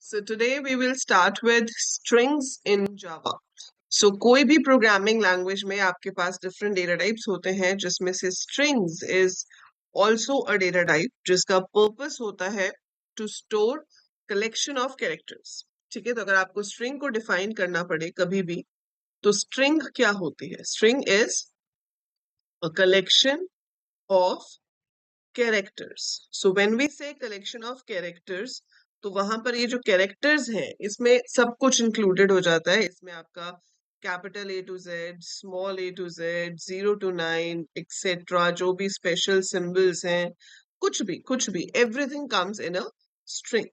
So today we will start with strings in Java. So कोई भी programming language में आपके पास डिफरेंट डेटा टाइप्स होते हैं जिसमें से strings is also a data type जिसका पर्पस होता है to store collection of characters. ठीक है, तो अगर आपको string को डिफाइन करना पड़े कभी भी तो string क्या होती है? String is a collection of characters. So when we say collection of characters, तो वहां पर ये जो कैरेक्टर्स हैं इसमें सब कुछ इंक्लूडेड हो जाता है। इसमें आपका capital A to Z, small a to z, 0 to 9 etcetera, जो भी स्पेशल सिंबल्स हैं, कुछ भी everything comes in a string.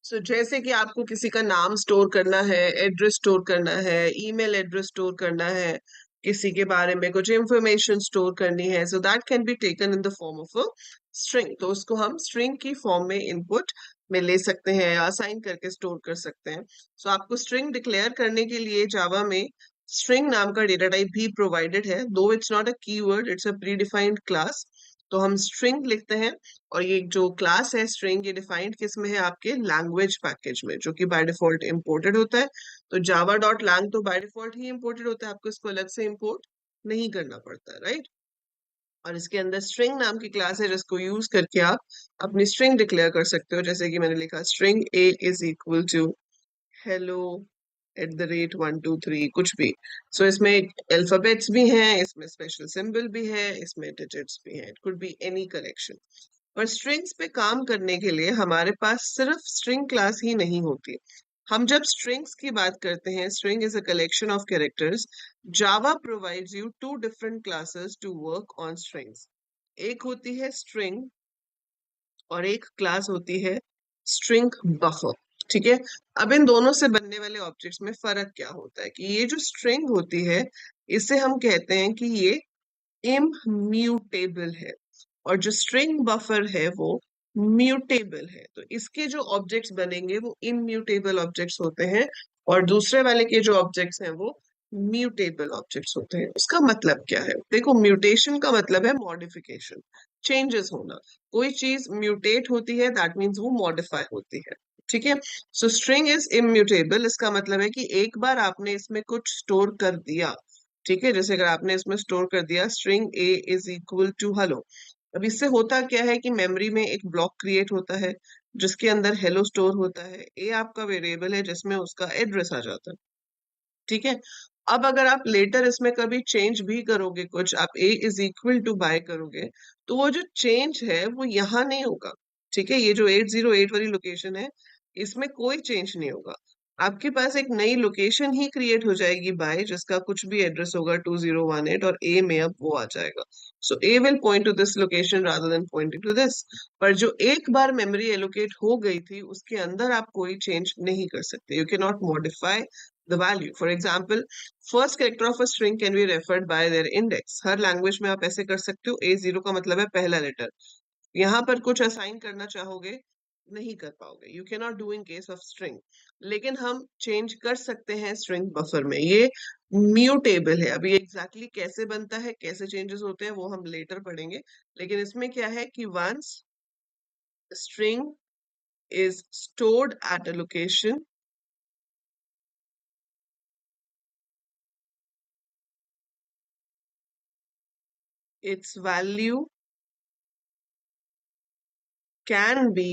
So जैसे कि आपको किसी का नाम स्टोर करना है, एड्रेस स्टोर करना है, ईमेल एड्रेस स्टोर करना है, किसी के बारे में कुछ इंफॉर्मेशन स्टोर करनी है, so that can be taken in the form of a string. तो उसको हम स्ट्रिंग की फॉर्म में इनपुट में ले सकते हैं या असाइन करके स्टोर कर सकते हैं। सो आपको स्ट्रिंग डिक्लेयर करने के लिए जावा में स्ट्रिंग नाम का डेटा टाइप भी प्रोवाइडेड है, दो it's not a keyword, it's a pre defined class. तो हम स्ट्रिंग लिखते हैं और ये जो क्लास है स्ट्रिंग, ये डिफाइंड किस में है? आपके लैंग्वेज पैकेज में, जो कि बाय डिफॉल्ट इंपोर्टेड होता है। तो जावा डॉट लैंग तो बाय डिफॉल्ट ही इंपोर्टेड होता है, आपको इसको अलग से इंपोर्ट नहीं करना पड़ता है, राइट। और इसके अंदर स्ट्रिंग नाम की क्लास है जिसको यूज करके आप अपनी स्ट्रिंग डिक्लेयर कर सकते हो। जैसे कि मैंने लिखा string A is equal to hello @123, कुछ भी। सो इसमें अल्फाबेट्स भी हैं, इसमें स्पेशल सिंबल भी है, इसमें डिजिट्स भी हैं, it could be any collection. पर स्ट्रिंग्स पे काम करने के लिए हमारे पास सिर्फ स्ट्रिंग क्लास ही नहीं होती। हम जब स्ट्रिंग्स की बात करते हैं, string is a collection of characters, Java provides you two different classes to work on strings. एक होती है स्ट्रिंग और एक क्लास होती है स्ट्रिंग बफर। ठीक है, अब इन दोनों से बनने वाले ऑब्जेक्ट्स में फर्क क्या होता है कि ये जो स्ट्रिंग होती है इसे हम कहते हैं कि ये इम्यूटेबल है, और जो स्ट्रिंग बफर है वो म्यूटेबल है। तो इसके जो ऑब्जेक्ट्स बनेंगे वो इम्यूटेबल ऑब्जेक्ट्स होते हैं, और दूसरे वाले के जो ऑब्जेक्ट्स हैं वो म्यूटेबल ऑब्जेक्ट्स होते हैं। उसका मतलब क्या है? देखो, म्यूटेशन का मतलब है मॉडिफिकेशन, चेंजेस होना। कोई चीज म्यूटेट होती है दैट मीन्स वो मॉडिफाई होती है। ठीक है, सो स्ट्रिंग इज इम्यूटेबल, इसका मतलब है कि एक बार आपने इसमें कुछ स्टोर कर दिया, ठीक है, जैसे अगर आपने इसमें स्टोर कर दिया string A is equal to hello, अब इससे होता क्या है कि मेमोरी में एक ब्लॉक क्रिएट होता है जिसके अंदर हेलो स्टोर होता है। ए आपका वेरिएबल है जिसमें उसका एड्रेस आ जाता है। ठीक है, अब अगर आप लेटर इसमें कभी चेंज भी करोगे, कुछ आप ए इज इक्वल टू बाय करोगे, तो वो जो चेंज है वो यहाँ नहीं होगा। ठीक है, ये जो 808 वाली लोकेशन है इसमें कोई चेंज नहीं होगा। आपके पास एक नई लोकेशन ही क्रिएट हो जाएगी बाय, जिसका कुछ भी एड्रेस होगा 2018, और ए में अब वो आ जाएगा। So A will point to this location rather than pointing to this. पर जो एक बार मेमोरी एलोकेट हो गई थी उसके अंदर आप कोई चेंज नहीं कर सकते। You can not modify the value. For example, first character of a string can be referred by their index. Her language में आप ऐसे कर सकते हो। A0 का मतलब है पहला लेटर। यहाँ पर कुछ असाइन करना चाहोगे, नहीं कर पाओगे। You can not do in case of string. लेकिन हम चेंज कर सकते हैं स्ट्रिंग बफर में, ये म्यूटेबल है। अभी एग्जैक्टली कैसे बनता है, कैसे चेंजेस होते हैं, वो हम लेटर पढ़ेंगे। लेकिन इसमें क्या है कि once string is stored at a location, its value can be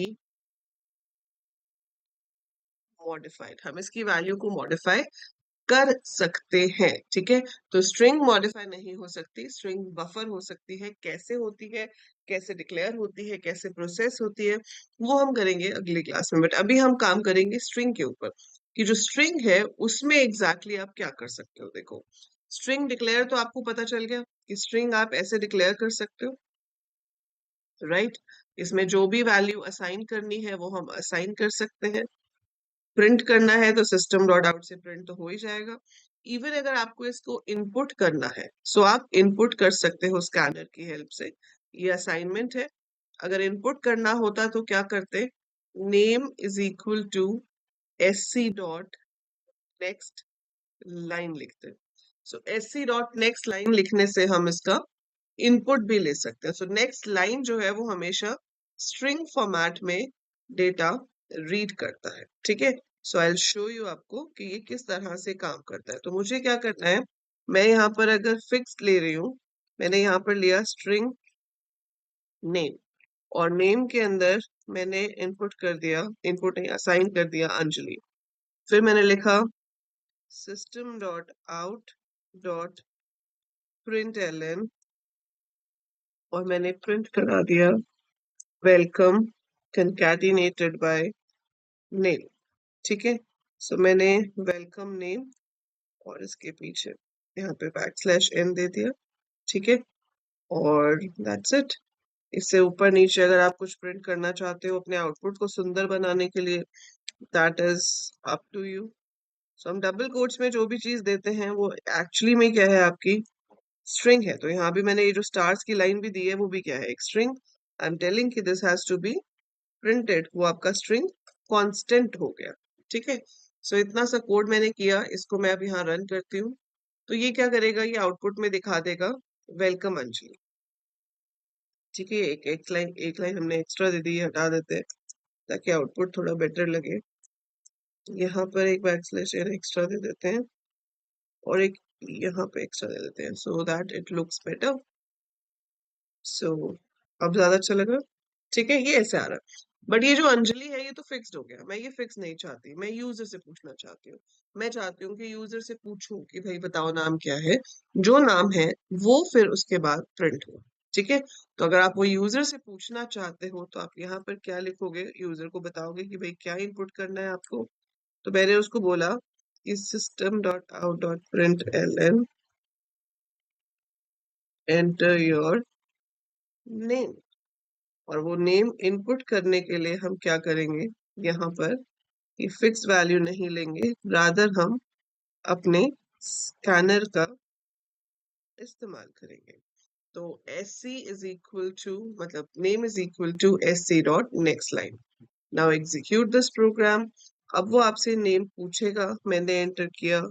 modified. हम इसकी वैल्यू को मॉडिफाई कर सकते हैं। ठीक है, तो स्ट्रिंग मॉडिफाई नहीं हो सकती, स्ट्रिंग बफर हो सकती है। कैसे होती है, कैसे डिक्लेयर होती है, कैसे प्रोसेस होती है, वो हम करेंगे अगली क्लास में। बट अभी हम काम करेंगे स्ट्रिंग के ऊपर कि जो स्ट्रिंग है उसमें एग्जैक्टली आप क्या कर सकते हो। देखो, स्ट्रिंग डिक्लेयर तो आपको पता चल गया कि स्ट्रिंग आप ऐसे डिक्लेयर कर सकते हो, राइट। इसमें जो भी वैल्यू असाइन करनी है वो हम असाइन कर सकते हैं। प्रिंट करना है तो सिस्टम डॉट आउट से प्रिंट तो हो ही जाएगा। इवन अगर आपको इसको इनपुट करना है सो आप इनपुट कर सकते हो स्कैनर की हेल्प से। ये असाइनमेंट है। अगर इनपुट करना होता तो क्या करते? Name is equal to sc dot next line लिखते। So sc dot next line लिखने से हम इसका इनपुट भी ले सकते हैं। सो नेक्स्ट लाइन जो है वो हमेशा स्ट्रिंग फॉर्मेट में डेटा रीड करता है। ठीक है, सो आई विल शो यू आपको कि ये किस तरह से काम करता है। तो मुझे क्या करना है, मैं यहाँ पर अगर फिक्स ले रही हूँ, मैंने यहाँ पर लिया स्ट्रिंग नेम, और नेम के अंदर मैंने इनपुट कर दिया, इनपुट नहीं असाइन कर दिया अंजलि। फिर मैंने लिखा system dot out dot println, और मैंने प्रिंट करा दिया वेलकम concatenated by name। ठीक है, सो मैंने वेलकम नेम और इसके पीछे यहाँ पे \n दे दिया। ठीक है, और दैट्स इट। इससे ऊपर नीचे अगर आप कुछ प्रिंट करना चाहते हो अपने आउटपुट को सुंदर बनाने के लिए, that is up to you. So हम डबल कोट्स में जो भी चीज देते हैं वो एक्चुअली में क्या है, आपकी स्ट्रिंग है। तो यहाँ भी मैंने ये जो स्टार्स की लाइन भी दी है वो भी क्या है, एक स्ट्रिंग। आई एम टेलिंग कि this has to be printed, वो आपका स्ट्रिंग कांस्टेंट हो गया। ठीक है, सो इतना सा कोड मैंने किया, इसको मैं अब यहाँ रन करती हूँ। तो ये क्या करेगा, ये आउटपुट में दिखा देगा वेलकम अंजलि। ठीक है, एक लाइन हमने एक्स्ट्रा दे दी है, हटा देते हैं ताकि आउटपुट थोड़ा बेटर लगे। यहाँ पर एक \n एक्स्ट्रा दे देते हैं और एक यहाँ पे एक्स्ट्रा दे देते हैं, so that it looks better. So अब ज्यादा अच्छा लगा। ठीक है, ये ऐसे आ रहा है। बट ये जो अंजलि है ये तो फिक्स्ड हो गया, मैं ये फिक्स नहीं चाहती, मैं यूजर से पूछना चाहती हूँ। मैं चाहती हूँ कि यूजर से पूछूं कि भाई बताओ नाम क्या है, जो नाम है वो फिर उसके बाद प्रिंट हो। ठीक है, तो अगर आप वो यूजर से पूछना चाहते हो तो आप यहाँ पर क्या लिखोगे, यूजर को बताओगे कि भाई क्या इनपुट करना है आपको। तो मैंने उसको बोला कि system dot out dot println enter your name, और वो नेम इनपुट करने के लिए हम क्या करेंगे, यहाँ पर ये फिक्स वैल्यू नहीं लेंगे, रादर हम अपने स्कैनर का इस्तेमाल करेंगे। तो sc इज इक्वल टू, मतलब name is equal to sc dot next line. Now execute this program. अब वो आपसे नेम पूछेगा, मैंने एंटर किया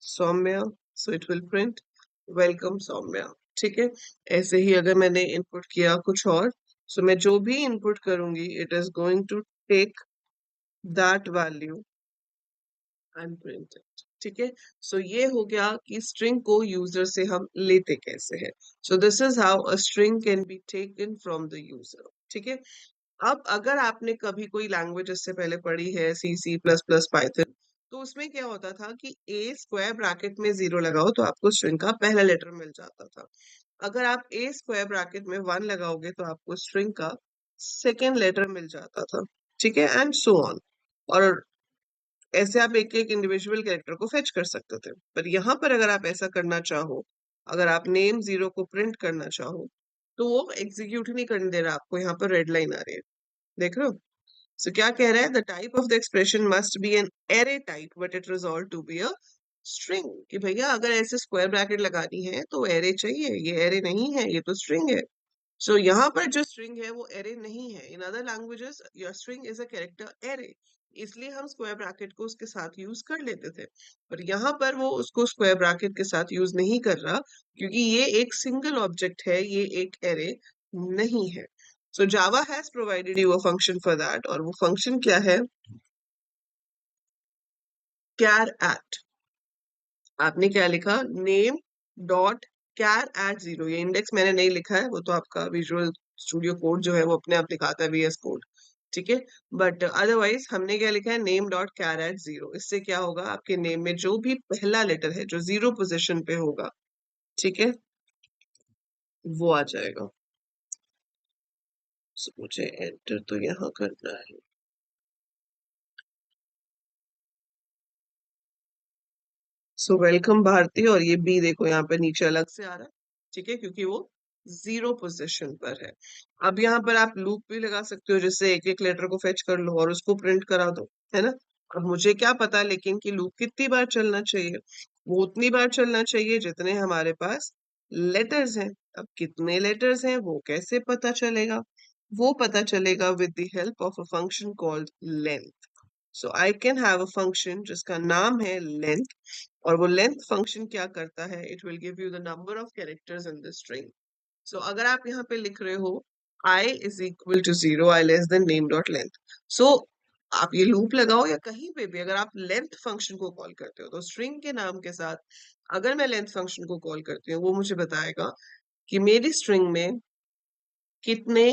Saumya, so it will print welcome Saumya. ठीक है, ऐसे ही अगर मैंने इनपुट किया कुछ और, सो मैं जो भी इनपुट करूंगी it is going to take that value and print it. ठीक है, सो ये हो गया कि स्ट्रिंग को यूजर से हम लेते कैसे हैं। So this is how a string can be taken from the user. ठीक है, अब अगर आपने कभी कोई लैंग्वेज इससे पहले पढ़ी है, C++, पाइथन, तो उसमें क्या होता था कि ए स्क्वायर ब्रैकेट में 0 लगाओ तो आपको स्ट्रिंग का पहला लेटर मिल जाता था। अगर आप ए स्क्वायर ब्रैकेट में 1 लगाओगे तो आपको स्ट्रिंग का सेकेंड लेटर मिल जाता था। ठीक है, एंड सो ऑन। और ऐसे आप एक एक इंडिविजुअल कैरेक्टर को फेच कर सकते थे। पर यहाँ पर अगर आप ऐसा करना चाहो, अगर आप नेम 0 को प्रिंट करना चाहो, तो वो एग्जीक्यूट ही नहीं करने दे रहा आपको, यहाँ पर रेड लाइन आ रही है, देख रहे हो। सो क्या कह रहा है, the type of the expression must be an array type but it resolve to be a string. कि भैया अगर ऐसे स्क्वायर ब्रैकेट लगानी है तो एरे चाहिए, ये एरे नहीं है, ये तो स्ट्रिंग है। सो यहाँ पर जो स्ट्रिंग है वो एरे नहीं है। In other languages your string is a character array, इसलिए हम स्क्वायर ब्रैकेट को उसके साथ यूज कर लेते थे। पर यहाँ पर वो उसको स्क्वायर ब्रैकेट के साथ यूज नहीं कर रहा, क्योंकि ये एक सिंगल ऑब्जेक्ट है, ये एक एरे नहीं है। So Java has provided you a function for that, और वो फंक्शन क्या है, कैर एट। आपने क्या लिखा, नेम डॉट कैर एट 0। ये इंडेक्स मैंने नहीं लिखा है, वो तो आपका विजुअल स्टूडियो कोड जो है वो अपने आप दिखाता है, VS कोड। ठीक है, बट अदरवाइज हमने क्या लिखा है, नेम डॉट कैर एट 0। इससे क्या होगा, आपके नेम में जो भी पहला लेटर है जो 0 पोजिशन पे होगा, ठीक है, वो आ जाएगा। So, मुझे एंटर तो यहाँ करना है। सो वेलकम भारती, और ये बी देखो यहाँ पे नीचे अलग से आ रहा है। ठीक है, क्योंकि वो 0 पोजीशन पर है। अब यहाँ पर आप लूप भी लगा सकते हो, जिससे एक एक लेटर को फेच कर लो और उसको प्रिंट करा दो, है ना। अब मुझे क्या पता लेकिन कि लूप कितनी बार चलना चाहिए, वो उतनी बार चलना चाहिए जितने हमारे पास लेटर्स हैं। अब कितने लेटर्स हैं वो कैसे पता चलेगा, वो पता चलेगा with the help of a function called length. So I can have a function जिसका नाम है लेंथ, और वो लेंथ फंक्शन क्या करता है, it will give you the number of characters in the string. So अगर आप यहाँ पे लिख रहे हो I is equal to 0, I less than name dot length, so आप ये लूप लगाओ या कहीं पे भी अगर आप लेंथ फंक्शन को कॉल करते हो तो स्ट्रिंग के नाम के साथ अगर मैं लेंथ फंक्शन को कॉल करती हूँ वो मुझे बताएगा कि मेरी स्ट्रिंग में कितने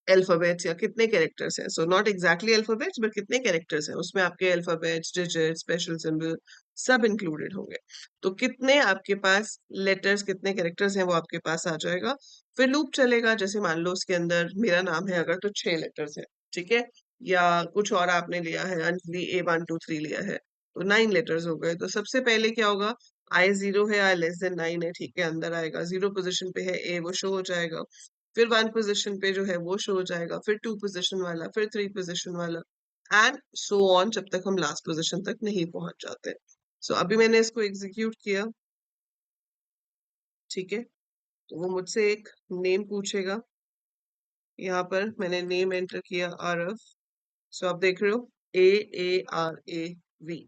अल्फाबेट्स या कितने कैरेक्टर्स हैं। So not exactly alphabets but कितने कैरेक्टर्स हैं, उसमें आपके अल्फाबेट्स, डिजिट, स्पेशल सिंबल सब इंक्लूडेड होंगे। तो कितने आपके पास लेटर्स, कितने कैरेक्टर्स हैं वो आपके पास आ जाएगा। फिर लूप चलेगा, जैसे मान लो उसके अंदर मेरा नाम है अगर, तो 6 लेटर्स हैं, ठीक है, या कुछ और आपने लिया है, अंजलि A123 लिया है, तो 9 लेटर्स हो गए। तो सबसे पहले क्या होगा, I0 है, I <9 है, ठीक है, अंदर आएगा, 0 पोजिशन पे है ए, वो शो हो जाएगा। फिर 1 पोजिशन पे जो है वो शो हो जाएगा, फिर 2 पोजिशन वाला, फिर 3 पोजिशन वाला, एंड सो ऑन, जब तक हम लास्ट पोजिशन तक नहीं पहुंच जाते। सो अभी मैंने इसको एग्जीक्यूट किया, ठीक है, तो वो मुझसे एक नेम पूछेगा। यहाँ पर मैंने नेम एंटर किया आरव। सो आप देख रहे हो AARAV,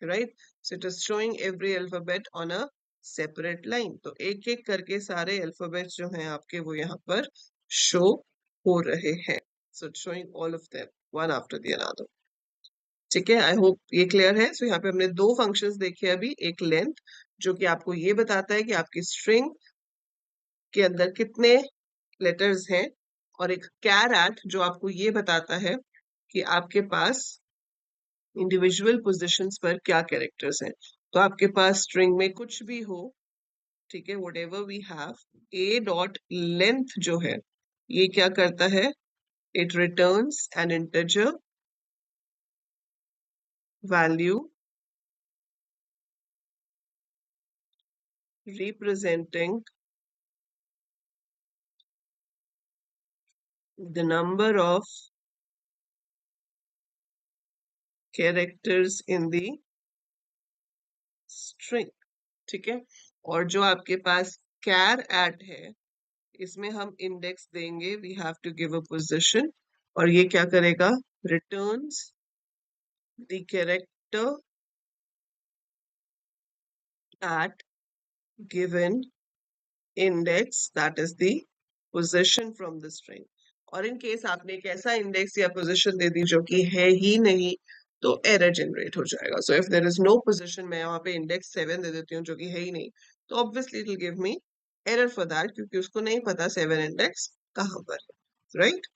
right. So it is showing every alphabet on a separate line. तो एक एक करके सारे अल्फाबेट्स जो हैं आपके वो यहाँ पर शो हो रहे हैं। So it's showing all of them one after the another, ठीक है। आई होप ये क्लियर है। सो यहाँ पे हमने दो फंक्शंस देखे अभी, एक लेंथ जो कि आपको ये बताता है कि आपकी स्ट्रिंग के अंदर कितने लेटर्स हैं, और एक कैर एट जो आपको ये बताता है कि आपके पास इंडिविजुअल पोजीशंस पर क्या कैरेक्टर्स हैं। तो आपके पास स्ट्रिंग में कुछ भी हो, ठीक है, whatever we have, A dot length जो है ये क्या करता है, it returns an integer value representing the number of characters in the string, ठीक है। और जो आपके पास कैर एट है, इसमें हम इंडेक्स देंगे, we have to give a position, और ये क्या करेगा, returns the character at given index, that is the position from the string। और इन केस आपने एक ऐसा इंडेक्स या पोजीशन दे दी जो कि है ही नहीं, तो एरर जनरेट हो जाएगा। So if there is no position, मैं यहाँ पे इंडेक्स 7 दे देती हूँ जो कि है ही नहीं, तो obviously it will give me error for that, क्योंकि उसको नहीं पता 7 इंडेक्स कहाँ पर है, right.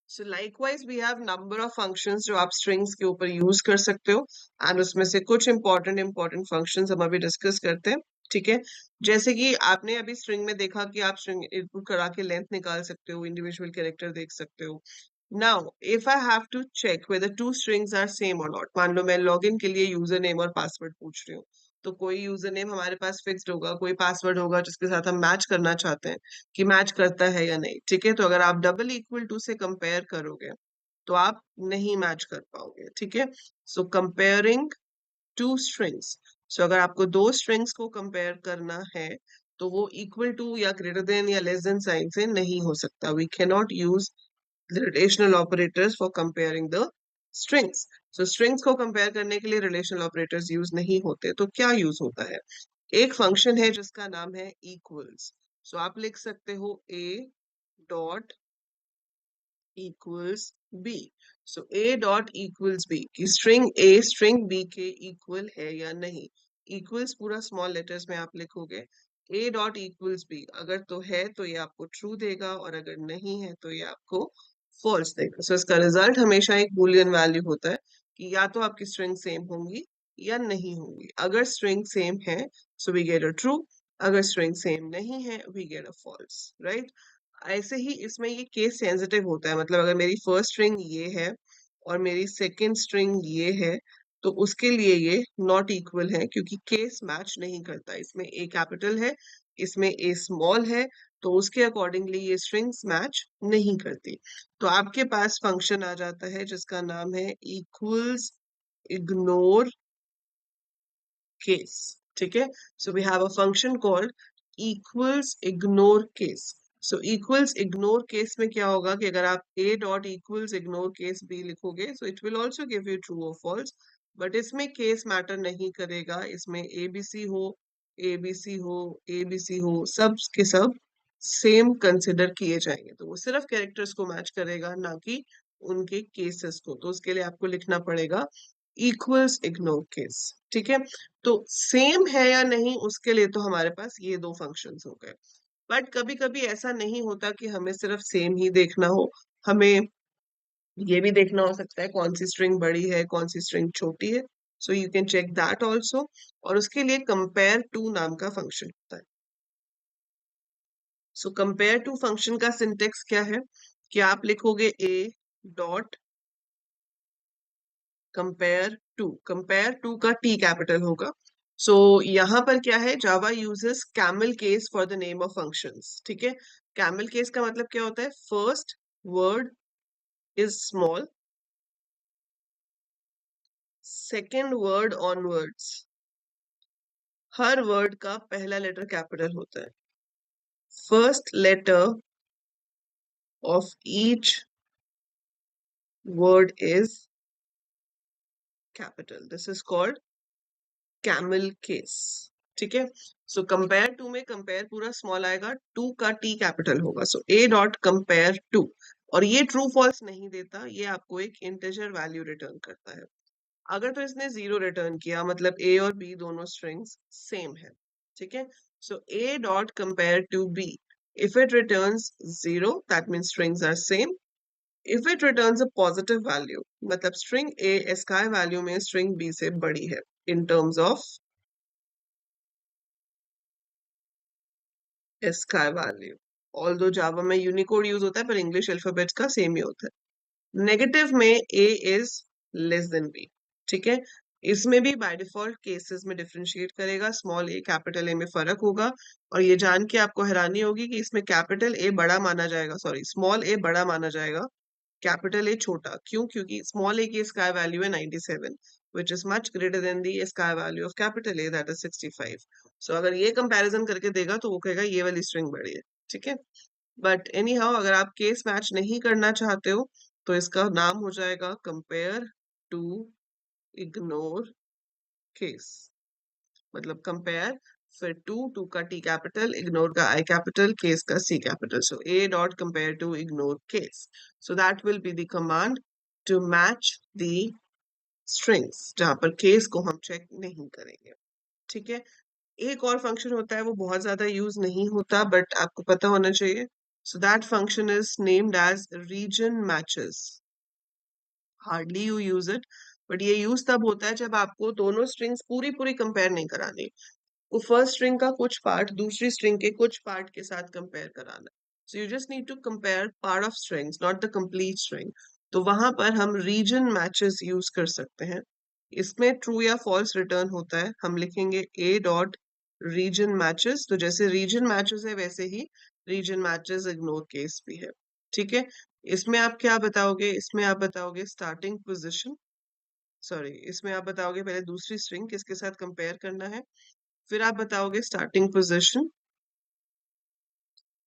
So likewise we have number of functions जो आप स्ट्रिंग्स के ऊपर यूज कर सकते हो, एंड उसमें से कुछ इंपॉर्टेंट फंक्शंस हम अभी डिस्कस करते हैं, ठीक है। जैसे कि आपने अभी स्ट्रिंग में देखा कि आप स्ट्रिंग इनपुट करा के लेंथ निकाल सकते हो, इंडिविजुअल कैरेक्टर देख सकते हो। Now if I have to check whether two strings are same और नॉट, मान लो मैं लॉगिन के लिए यूजर नेम और पासवर्ड पूछ रही हूँ, तो कोई यूजर नेम हमारे पास फिक्स्ड होगा, कोई पासवर्ड होगा जिसके साथ हम मैच करना चाहते हैं कि मैच करता है या नहीं, ठीक है। तो अगर आप डबल इक्वल टू से कंपेयर करोगे तो आप नहीं मैच कर पाओगे, ठीक है। सो कंपेयरिंग टू स्ट्रिंग्स, सो अगर आपको दो स्ट्रिंग्स को कंपेयर करना है तो वो इक्वल टू या ग्रेटर देन या लेस देन साइन से नहीं हो सकता। We can not use relational operators for comparing the strings. So strings को कंपेयर करने के लिए रिलेशनल ऑपरेटर्स यूज नहीं होते, तो क्या यूज होता है, एक फंक्शन है जिसका नाम है इक्वल्स। सो आप लिख सकते हो a dot equals b। So a dot equals b की स्ट्रिंग a स्ट्रिंग b के इक्वल है या नहीं। इक्वल्स पूरा स्मॉल लेटर्स में आप लिखोगे, a डॉट इक्वल्स b अगर तो है तो ये आपको ट्रू देगा, और अगर नहीं है तो ये आपको फॉल्स देगा। सो इसका रिजल्ट हमेशा एक बूलियन वैल्यू होता है कि या तो आपकी स्ट्रिंग सेम होंगी या नहीं होंगी। अगर स्ट्रिंग सेम है so we get a true, अगर स्ट्रिंग सेम नहीं है we get a false, right. ऐसे ही इसमें ये केस सेंसिटिव होता है, मतलब अगर मेरी फर्स्ट स्ट्रिंग ये है और मेरी सेकंड स्ट्रिंग ये है, तो उसके लिए ये नॉट इक्वल है, क्योंकि केस मैच नहीं करता। इसमें ए कैपिटल है, इसमें ए स्मॉल है, तो उसके अकॉर्डिंगली ये स्ट्रिंग्स मैच नहीं करती। तो आपके पास फंक्शन आ जाता है जिसका नाम है इक्वल्स इग्नोर केस, ठीक है। So we have a function called equals ignore case. So equals ignore case में क्या होगा कि अगर आप a dot equals ignore case b लिखोगे, so it will also give you true और फॉल्स, बट इसमें केस मैटर नहीं करेगा। इसमें abc हो, abc हो, abc हो, सब के सब सेम कंसिडर किए जाएंगे, तो वो सिर्फ कैरेक्टर्स को मैच करेगा, ना कि उनके केसेस को, तो उसके लिए आपको लिखना पड़ेगा इक्वल्स इग्नोर केस। ठीक है, तो सेम है या नहीं उसके लिए तो हमारे पास ये दो फंक्शंस हो गए। बट कभी कभी ऐसा नहीं होता कि हमें सिर्फ सेम ही देखना हो, हमें ये भी देखना हो सकता है कौन सी स्ट्रिंग बड़ी है कौन सी स्ट्रिंग छोटी है। So you can check that also, और उसके लिए कंपेयर टू नाम का फंक्शन होता है। सो कंपेयर टू फंक्शन का सिंटेक्स क्या है कि आप लिखोगे ए डॉट कंपेयर टू का टी कैपिटल होगा। सो यहाँ पर क्या है, Java uses camel case for the name of functions. ठीक है, कैमल केस का मतलब क्या होता है, first word is small, second word onwards हर वर्ड का पहला लेटर कैपिटल होता है, first letter of each word is capital, this is called camel case. ठीक है, सो कंपेयर टू में कंपेयर पूरा स्मॉल आएगा, टू का टी कैपिटल होगा, सो ए डॉट कंपेयर टू, और ये ट्रू फॉल्स नहीं देता, ये आपको एक इंटीजर वैल्यू रिटर्न करता है। अगर तो इसने 0 रिटर्न किया मतलब ए और बी दोनों स्ट्रिंग्स सेम है। ठीक है, so a dot compare to b, if it returns 0 that means strings are same. If it returns a positive value मतलब स्ट्रिंग ए स्काई वैल्यू में स्ट्रिंग बी से बड़ी है in terms of ASCII value. Although Java में Unicode use होता है पर English alphabets का सेम ही होता है। नेगेटिव में a is less than b. ठीक है, इसमें भी बाय डिफॉल्ट केसेस में डिफरेंशिएट करेगा, स्मॉल ए कैपिटल ए में फर्क होगा। और ये जान के आपको हैरानी होगी कि इसमें कैपिटल ए बड़ा माना जाएगा, सॉरी स्मॉल ए बड़ा माना जाएगा, कैपिटल ए छोटा। क्यों? क्योंकि स्मॉल ए की स्काई वैल्यू है 97 which is much greater than the sky value of capital A that is 65. So अगर ये कंपैरिजन करके देगा तो वो कहेगा ये वाली स्ट्रिंग बड़ी है। ठीक है, बट एनी हाउ अगर आप केस मैच नहीं करना चाहते हो तो इसका नाम हो जाएगा कंपेयर टू इग्नोर केस। मतलब कंपेयर फिर टू का टी कैपिटल, इग्नोर का आई कैपिटल, केस का C capital, so a dot compare to ignore case. So that will be the command to match the strings जहां पर case को हम check नहीं करेंगे। ठीक है, एक और फंक्शन होता है वो बहुत ज्यादा यूज नहीं होता बट आपको पता होना चाहिए। So that function is named as region matches. Hardly you use it, but ये यूज तब होता है जब आपको दोनों स्ट्रिंग्स पूरी पूरी कंपेयर नहीं करानी, वो फर्स्ट स्ट्रिंग का कुछ पार्ट दूसरी स्ट्रिंग के कुछ पार्ट के साथ कंपेयर कराना। So you just need to compare part of strings not the complete string. तो वहां पर हम रीजन मैचेस यूज कर सकते हैं। इसमें ट्रू या फॉल्स रिटर्न होता है, हम लिखेंगे ए डॉट रीजन मैचेस, तो जैसे रीजन मैचेस है वैसे ही रीजन मैचेस इग्नोर केस भी है। ठीक है, इसमें आप क्या बताओगे, इसमें आप बताओगे स्टार्टिंग पोजिशन, सॉरी इसमें आप बताओगे पहले दूसरी स्ट्रिंग किसके साथ कंपेयर करना है, फिर आप बताओगे starting position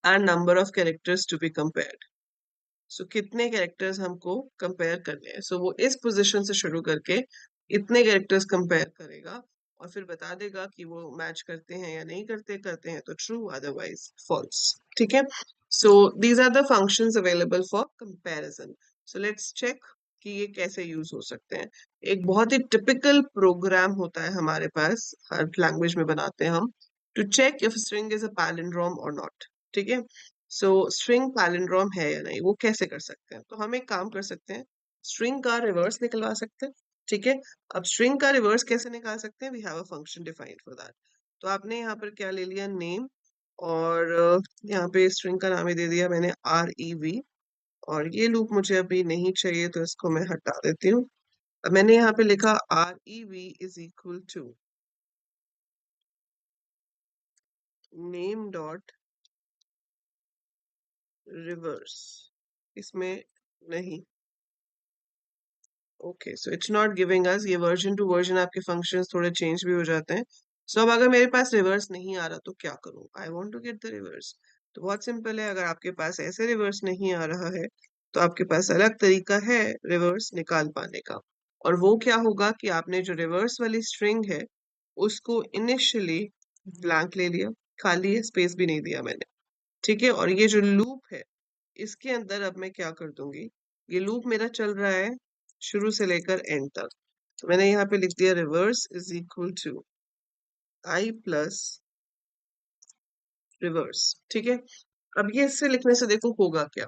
and number of characters to be compared. So कितने कैरेक्टर्स हमको कंपेयर करने हैं, सो वो इस पोजीशन से शुरू करके इतने कैरेक्टर्स कंपेयर करेगा और फिर बता देगा कि वो मैच करते हैं या नहीं करते, करते हैं तो ट्रू अदरवाइज फॉल्स। ठीक है, so these are the functions available for comparison. So let's check कि ये कैसे यूज हो सकते हैं। एक बहुत ही टिपिकल प्रोग्राम होता है हमारे पास, हर लैंग्वेज में बनाते हैं हम, to check if string is a palindrome और नॉट। ठीक है, सो स्ट्रिंग पैलिंड्रोम है या नहीं वो कैसे कर सकते हैं, तो हम एक काम कर सकते हैं, स्ट्रिंग का रिवर्स निकलवा सकते हैं। ठीक है, अब स्ट्रिंग का रिवर्स कैसे निकाल सकते हैं, we have a function defined for that. तो आपने यहाँ पर क्या ले लिया, नेम, और यहाँ पे स्ट्रिंग का नाम ही दे दिया मैंने REV, और ये लूप मुझे अभी नहीं चाहिए तो इसको मैं हटा देती हूँ। अब मैंने यहाँ पे लिखा REV is equal to name dot reverse, इसमें नहीं, okay so it's not giving us, ये वर्जन टू वर्जन आपके फंक्शंस थोड़े चेंज भी हो जाते हैं। सो अब अगर मेरे पास रिवर्स नहीं आ रहा तो क्या करूं, I want to get the reverse. तो बहुत सिंपल है, अगर आपके पास ऐसे रिवर्स नहीं आ रहा है तो आपके पास अलग तरीका है रिवर्स निकाल पाने का, और वो क्या होगा कि आपने जो रिवर्स वाली स्ट्रिंग है उसको इनिशियली ब्लैंक ले लिया, खाली है, स्पेस भी नहीं दिया मैंने। ठीक है, और ये जो लूप है इसके अंदर अब मैं क्या कर दूंगी, ये लूप मेरा चल रहा है शुरू से लेकर एंड तक। तो मैंने यहाँ पे लिख दिया reverse is equal to I plus reverse. ठीक है, अब ये इससे लिखने से देखो होगा क्या।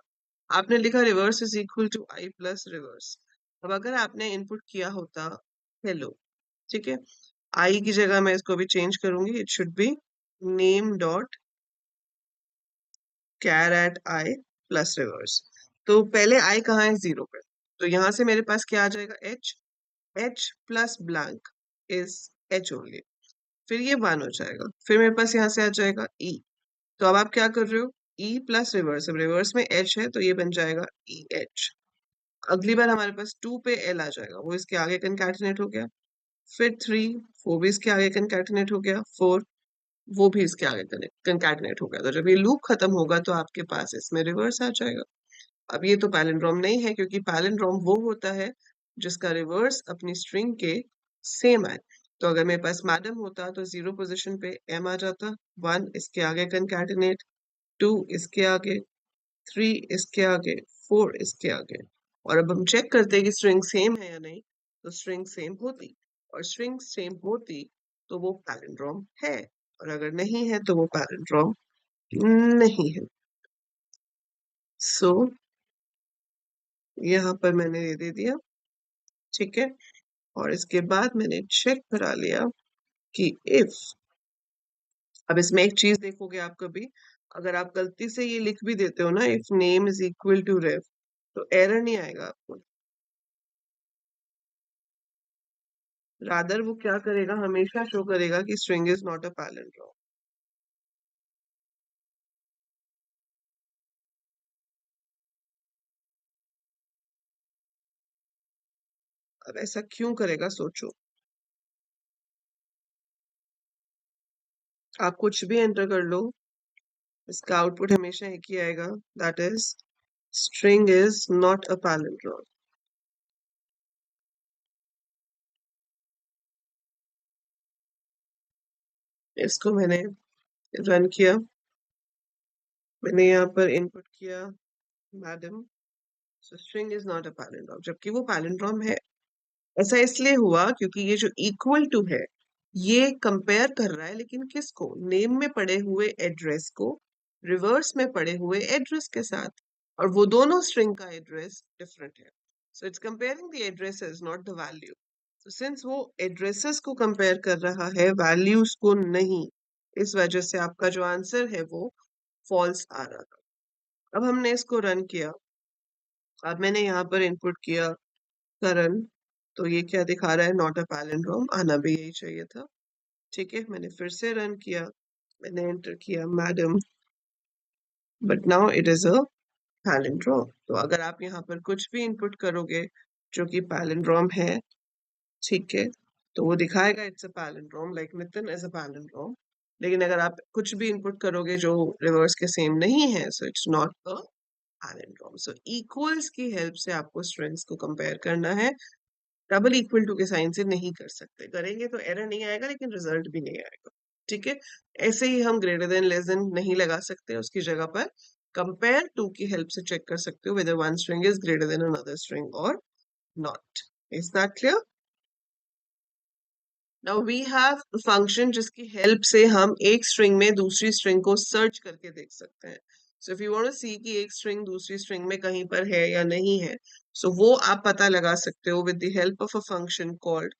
आपने लिखा reverse is equal to I plus reverse. अब अगर आपने इनपुट किया होता हेलो, ठीक है, आई की जगह मैं इसको भी चेंज करूंगी, it should be name dot char at I plus reverse. तो पहले आई कहाँ है, 0 पे, तो यहां से मेरे पास क्या आ जाएगा, H, H plus blank is H only, फिर ये 1 हो जाएगा, फिर मेरे पास यहाँ से आ जाएगा ई। तो अब आप क्या कर रहे हो, ई प्लस रिवर्स, अब रिवर्स में एच है तो ये बन जाएगा ई एच। अगली बार हमारे पास 2 पे एल आ जाएगा, वो इसके आगे कंकैटिनेट हो गया, फिर 3, वो भी इसके आगे कंकैटिनेट हो गया, 4, वो भी इसके आगे कंकैटिनेट हो गया। तो जब ये लूप खत्म होगा तो आपके पास इसमें रिवर्स आ जाएगा। अब ये तो पैलिंड्रोम नहीं है, क्योंकि पैलिंड्रोम वो होता है जिसका रिवर्स अपनी स्ट्रिंग के सेम है। तो अगर मेरे पास मैडम होता तो 0 पोजीशन पे एम आ जाता, 1 इसके आगे कंकैटिनेट, 2 इसके आगे, 3 इसके आगे, 4 इसके आगे। और अब हम चेक करते हैं कि स्ट्रिंग सेम है या नहीं, तो स्ट्रिंग सेम होती, और स्ट्रिंग सेम होती तो वो पैलिंड्रोम है, और अगर नहीं है तो वो पैलिंड्रोम नहीं है। सो यहाँ पर मैंने ये दे दिया, ठीक है, और इसके बाद मैंने चेक करा लिया कि इफ, अब इसमें एक चीज देखोगे आप कभी, अगर आप गलती से ये लिख भी देते हो ना, if name is equal to ref, तो एरर नहीं आएगा आपको, रादर वो क्या करेगा, हमेशा शो करेगा कि string is not a palindrome. अब ऐसा क्यों करेगा, सोचो। आप कुछ भी एंटर कर लो, इसका आउटपुट हमेशा एक ही आएगा, that is string is not a palindrome. इसको मैंने रन किया, मैंने यहाँ पर इनपुट किया madam, so string is not a palindrome, जबकि वो पैलिंड्रोम है। ऐसा इसलिए हुआ क्योंकि ये जो इक्वल टू है, ये कंपेयर कर रहा है, लेकिन किसको, नेम में पड़े हुए एड्रेस को रिवर्स में पड़े हुए एड्रेस के साथ, और वो दोनों स्ट्रिंग का एड्रेस डिफरेंट है। So it's comparing the addresses not the value. तो सिंस वो एड्रेसेस को कंपेयर कर रहा है, वैल्यूज को नहीं, इस वजह से आपका जो आंसर है वो फॉल्स आ रहा था। अब हमने इसको रन किया, अब मैंने यहाँ पर इनपुट किया करण, तो ये क्या दिखा रहा है, नॉट अ पैलिंड्रोम, आना भी यही चाहिए था। ठीक है, मैंने फिर से रन किया, मैंने एंटर किया madam, but now it is a palindrome. तो अगर आप यहाँ पर कुछ भी इनपुट करोगे जो कि पैलिंड्रोम है, ठीक है, तो वो दिखाएगा it's a palindrome, like Nitin is a palindrome. लेकिन अगर आप कुछ भी इनपुट करोगे जो रिवर्स के सेम नहीं है, सो it's not a palindrome. So equals की हेल्प से आपको स्ट्रिंग्स को कंपेयर करना है, डबल इक्वल टू के साइन से नहीं कर सकते, करेंगे तो एरर नहीं आएगा लेकिन रिजल्ट भी नहीं आएगा। ठीक है, ऐसे ही हम ग्रेटर देन लेस देन नहीं लगा सकते, उसकी जगह पर कंपेयर टू की हेल्प से चेक कर सकते हो whether one string is greater than another string और not. Is that clear? Now we have function जिसकी हेल्प से हम एक स्ट्रिंग में दूसरी स्ट्रिंग को सर्च करके देख सकते हैं। So if you want to see कि एक स्ट्रिंग दूसरी स्ट्रिंग में कहीं पर है या नहीं है, सो वो आप पता लगा सकते हो with the help of a function called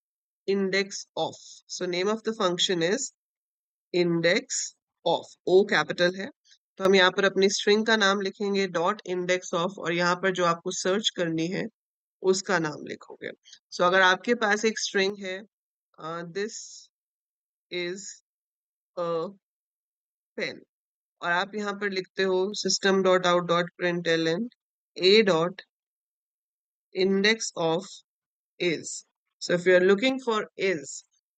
index of. So name of the function is index of. O capital है, तो हम यहाँ पर अपनी स्ट्रिंग का नाम लिखेंगे डॉट इंडेक्स ऑफ, और यहाँ पर जो आपको सर्च करनी है उसका नाम लिखोगे। सो अगर आपके पास एक स्ट्रिंग है, दिस इज अ पेन, और आप यहाँ पर लिखते हो system dot out dot print L N A dot index of is. So if you are looking for is,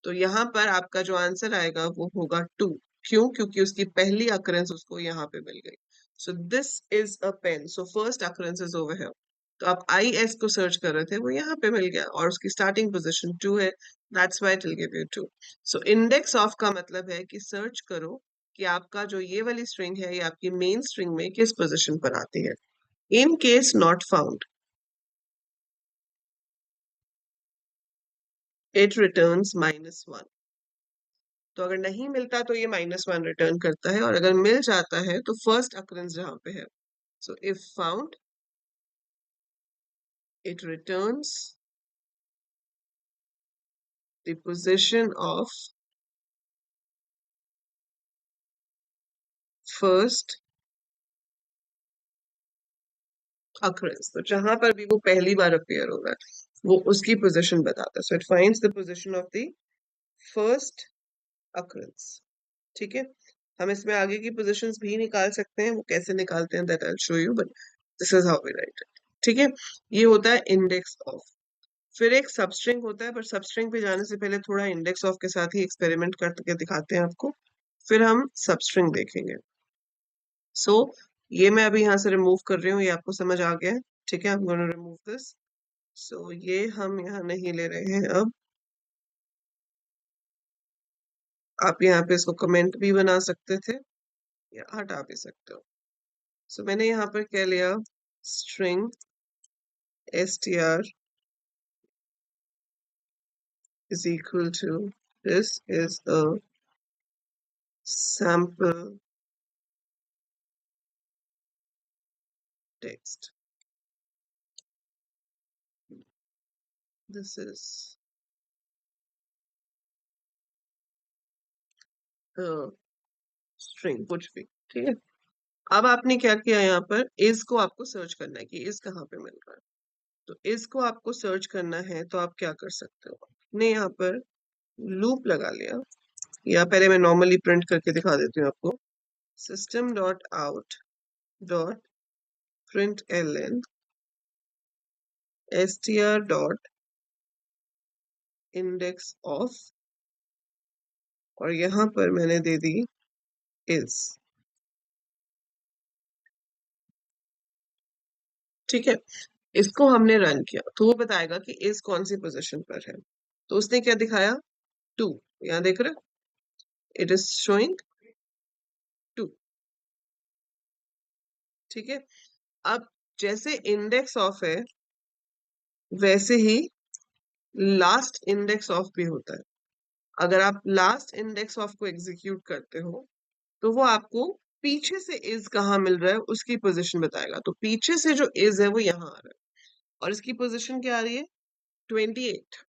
तो यहाँ पर आपका जो आंसर आएगा वो होगा 2। क्यों? क्योंकि उसकी पहली अकरेंस उसको यहाँ पे मिल गई। So this is a pen. So first occurrence is over here. तो आप is को सर्च कर रहे थे, वो यहाँ पे मिल गया, और उसकी स्टार्टिंग पोजीशन 2 है, that's why it will give you 2. So index of का मतलब है कि सर्च करो कि आपका जो ये वाली स्ट्रिंग है, ये आपकी मेन स्ट्रिंग में किस पोजीशन पर आती है। In case not found, it returns -1। तो अगर नहीं मिलता तो ये -1 रिटर्न करता है, और अगर मिल जाता है तो फर्स्ट अकरेंस जहां पे है, so if found it returns the position of first occurrence. तो जहां पर भी वो पहली बार अपीयर होगा वो उसकी पोजीशन बताता है। So it finds the position of the first occurrence. ठीक है, हम इसमें आगे की पोजीशंस भी निकाल सकते हैं, वो कैसे निकालते हैं that I will show you, but this is how we write it. ठीक है, ये होता है इंडेक्स ऑफ। फिर एक सबस्ट्रिंग होता है, पर सबस्ट्रिंग पे जाने से पहले थोड़ा इंडेक्स ऑफ के साथ ही एक्सपेरिमेंट करके दिखाते हैं आपको, फिर हम सबस्ट्रिंग देखेंगे। सो ये मैं अभी यहाँ से रिमूव कर रही हूँ, ये आपको समझ आ गया है। ठीक है, I am gonna remove this. So ये हम यहाँ नहीं ले रहे हैं अब। आप यहाँ पे इसको कमेंट भी बना सकते थे या हटा भी सकते हो। सो मैंने यहाँ पर क्या लिया, string str is equal to, this is a sample text, this is a string, कुछ भी। ठीक है, अब आपने क्या किया, यहाँ पर is को आपको सर्च करना है कि is कहाँ पे मिल रहा है। तो is को आपको सर्च करना है तो आप क्या कर सकते हो, आपने यहाँ पर लूप लगा लिया, या पहले मैं नॉर्मली प्रिंट करके दिखा देती हूँ आपको। system dot out dot println str dot index of, और यहाँ पर मैंने दे दी is। ठीक है, इसको हमने रन किया तो वो बताएगा कि is कौन सी पोजीशन पर है। तो उसने क्या दिखाया, 2। यहाँ देख रहे, इट इज शोइंग 2। ठीक है, अब जैसे इंडेक्स ऑफ है वैसे ही लास्ट इंडेक्स ऑफ भी होता है। अगर आप लास्ट इंडेक्स ऑफ को एग्जीक्यूट करते हो तो वो आपको पीछे से इज कहाँ मिल रहा है उसकी पोजीशन बताएगा। तो पीछे से जो इज है वो यहाँ आ रहा है, और इसकी पोजीशन क्या आ रही है, 28।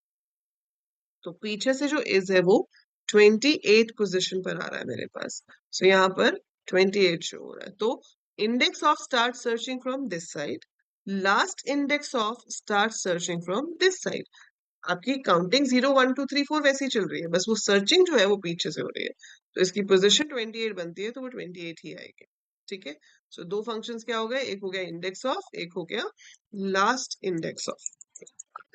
तो पीछे से जो इज है वो 28 पोजीशन पर आ रहा है मेरे पास। सो यहाँ पर 28 शो हो रहा है। तो index of start searching from this side, last index of start searching from this side. आपकी काउंटिंग 0 1 2 3 4 वैसी चल रही है, बस वो सर्चिंग जो है वो पीछे से हो रही है। तो इसकी पोजीशन 28 बनती है, तो वो 28 ही आएगी। ठीक है, सो दो फंक्शंस क्या हो गए, एक हो गया इंडेक्स ऑफ, एक हो गया लास्ट इंडेक्स ऑफ।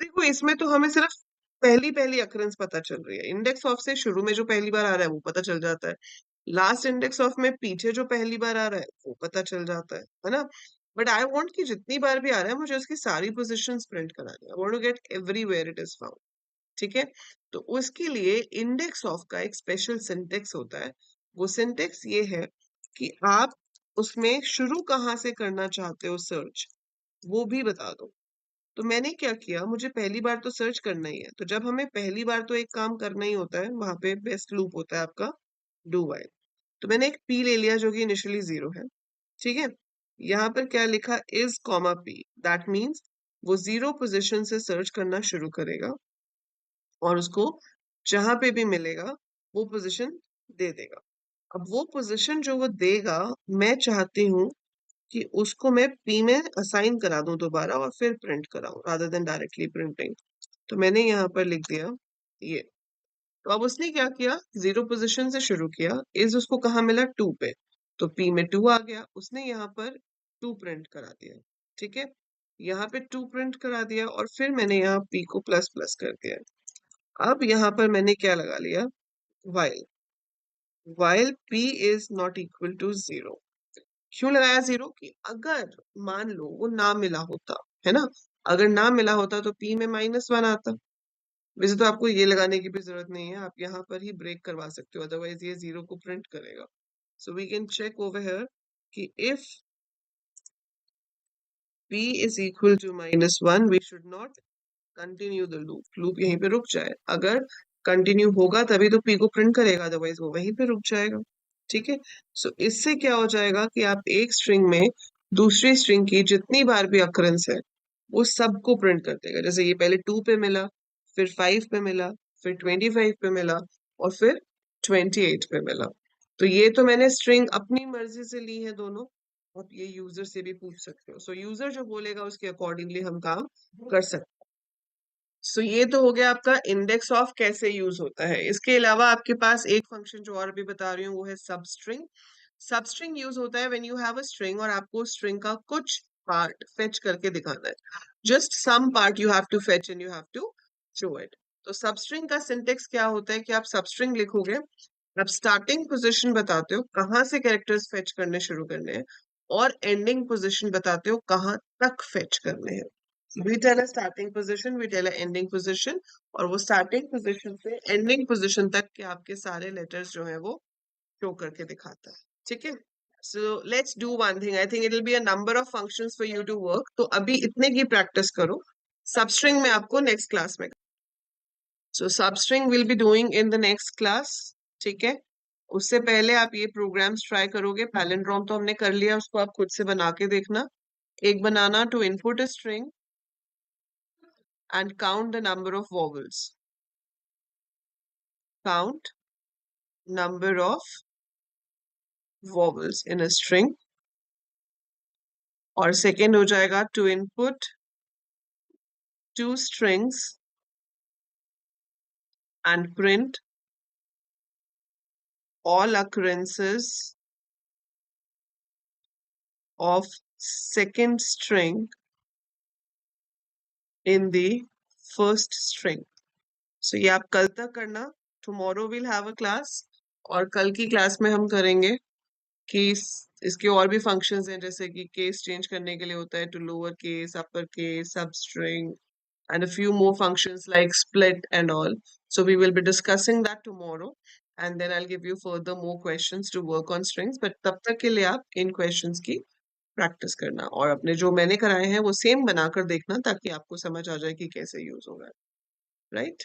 देखो इसमें तो हमें सिर्फ पहली पहली अकरेंस पता चल रही है। इंडेक्स ऑफ से शुरू में जो पहली बार आ रहा है वो पता चल जाता है, लास्ट इंडेक्स ऑफ में पीछे जो पहली बार आ रहा है वो पता चल जाता है ना। बट आई वांट कि जितनी बार भी आ रहा है मुझे उसकी सारी पोजीशंस प्रिंट करानी है। I want to get everywhere it is found. ठीक है, तो उसके लिए इंडेक्स ऑफ का एक स्पेशल सिंटेक्स होता है। वो सिंटेक्स ये है कि आप उसमें शुरू कहाँ से करना चाहते हो सर्च, वो भी बता दो। तो मैंने क्या किया, मुझे पहली बार तो सर्च करना ही है, तो जब हमें पहली बार तो एक काम करना ही होता है, वहां पे बेस्ट लूप होता है आपका डू वाइल। तो मैंने एक पी ले लिया जो कि इनिशियली 0 है। ठीक है, यहाँ पर क्या लिखा, is comma P, that means वो 0 पोजिशन से सर्च करना शुरू करेगा और उसको जहां पे भी मिलेगा वो पोजीशन दे देगा। अब वो पोजीशन जो वो देगा, मैं चाहती हूँ कि उसको मैं पी में असाइन करा दूं दोबारा और फिर प्रिंट कराऊं, रादर देन डायरेक्टली प्रिंटिंग। तो मैंने यहाँ पर लिख दिया ये। तो अब उसने क्या किया, 0 पोजीशन से शुरू किया, इज उसको कहाँ मिला, 2 पे। तो पी में 2 आ गया, उसने यहाँ पर 2 प्रिंट करा दिया। ठीक है, यहाँ पे 2 प्रिंट करा दिया और फिर मैंने यहाँ पी को प्लस प्लस कर दिया। अब यहाँ पर मैंने क्या लगा लिया, while while p is not equal to 0। क्यों लगाया 0, कि अगर मान लो वो ना मिला होता, है ना, अगर ना मिला होता तो p में -1 आता। वैसे तो आपको ये लगाने की भी जरूरत नहीं है, आप यहाँ पर ही ब्रेक करवा सकते हो, अदरवाइज ये 0 को प्रिंट करेगा। So we can check over here कि इफ p is equal to -1 we should not continue the loop, loop यहीं पे रुक जाए। अगर कंटिन्यू होगा तभी तो पी को प्रिंट करेगा, अदरवाइज वो वहीं पे रुक जाएगा। ठीक है, सो इससे क्या हो जाएगा कि आप एक स्ट्रिंग में दूसरी स्ट्रिंग की जितनी बार भी अक्रेंस है वो सबको प्रिंट कर देगा। जैसे ये पहले 2 पे मिला, फिर 5 पे मिला, फिर 25 पे मिला, और फिर 28 पे मिला। तो ये तो मैंने स्ट्रिंग अपनी मर्जी से ली है दोनों। आप ये यूजर से भी पूछ सकते हो। सो यूजर जो बोलेगा उसके अकॉर्डिंगली हम काम कर सकते हैं। सो ये तो हो गया आपका इंडेक्स ऑफ कैसे यूज होता है। इसके अलावा आपके पास एक फंक्शन जो और भी बता रही हूँ वो है सबस्ट्रिंग। सबस्ट्रिंग यूज होता है when you have a string और आपको स्ट्रिंग का कुछ पार्ट फेच करके दिखाना है। Just some part you have to fetch and you have to show it. तो सबस्ट्रिंग का सिंटेक्स क्या होता है कि आप सबस्ट्रिंग लिखोगे, आप स्टार्टिंग पोजीशन बताते हो कहाँ से कैरेक्टर्स फेच करने शुरू करने हैं, और एंडिंग पोजीशन बताते हो कहाँ तक फेच करने हैं। We tell a starting position, we tell a ending position, और वो starting position से ending position तक के आपके सारे letters जो है वो show करके दिखाता है। ठीक है, so let's do one thing. I think it will be a number of functions for you to work. तो अभी इतने की practice करो, substring में आपको next class में। So substring will be doing in the next class. ठीक है, उससे पहले आप ये programs try करोगे। palindrome तो हमने कर लिया, उसको आप खुद से बना के देखना। एक बनाना to input a string and count the number of vowels. Count number of vowels in a string. और second हो जाएगा to input two strings and print all occurrences of second string in the first string. So ये आप कल तक करना। Tomorrow we'll have a class, और कल की क्लास में हम करेंगे कि इसके और भी फंक्शंस हैं, जैसे कि केस चेंज करने के लिए होता है, to lower case, upper case, substring, and a few more functions like split and all. So we will be discussing that tomorrow, and then I'll give you further more questions to work on strings. But तब तक के लिए आप इन questions की practice करना, और अपने जो मैंने कराए हैं वो सेम बनाकर देखना, ताकि आपको समझ आ जाए कि कैसे यूज होगा। राइट?